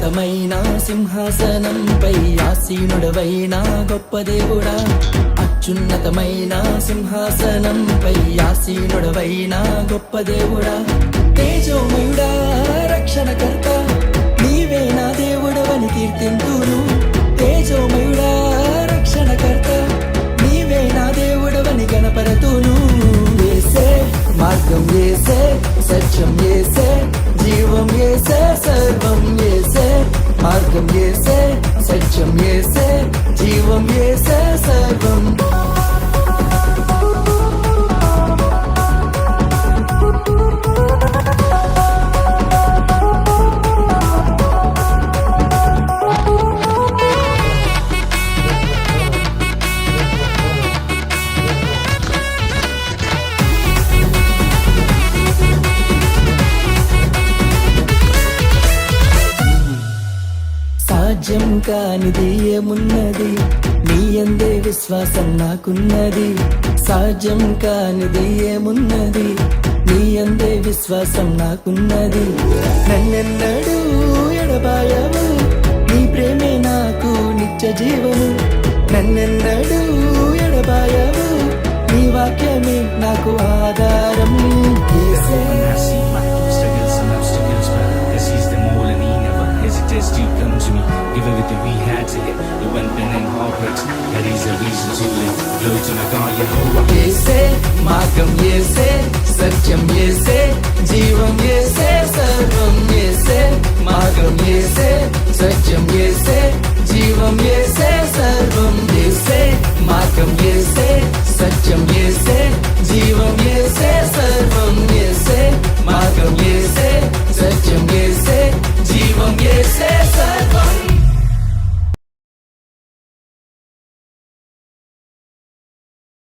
అత్యున్నతమైన సింహాసనంపై ఆసీనుడవైన గొప్ప దేవుడా, అత్యున్నతమైన సింహాసనంపై ఆసీనుడవైన గొప్ప దేవుడా, తేజోమయుడా రక్షణకర్త నీవే నా దేవుడవని కీర్తింతును. తేజోమయుడా రక్షణకర్త నీవే నా దేవుడవని గణపరతును. యేసే మార్గం, యేసే సత్యం, యేసే జీవం, యేసే సర్వం, యేసే మార్గం, యేసే సత్యం, యేసే జీవం, యేసే సర్వం. సాధ్యం కానిది ఏమున్నది, నీ యందే విశ్వాసం నాకున్నది. సాధ్యం కానిది ఏమున్నది, నీ యందే విశ్వాసం నాకున్నది. నన్నెన్నడూ ఎడబాయవు, నీ ప్రేమే నాకు నిత్య జీవము. నన్నెన్నడూ ఎడబాయవు, నీ వాక్యమే నాకు ఆధారం. యేసే You come to me, give everything we had to get. You went been in heartbreaks, that is a reason to live. Glory to my God, Yehovah. యేసే మార్గం, యేసే సత్యం, యేసే జీవం, యేసే సర్వం, యేసే మార్గం, యేసే సత్యం, యేసే జీవం, యేసే సర్వం, యేసే మార్గం, యేసే సత్యం, యేసే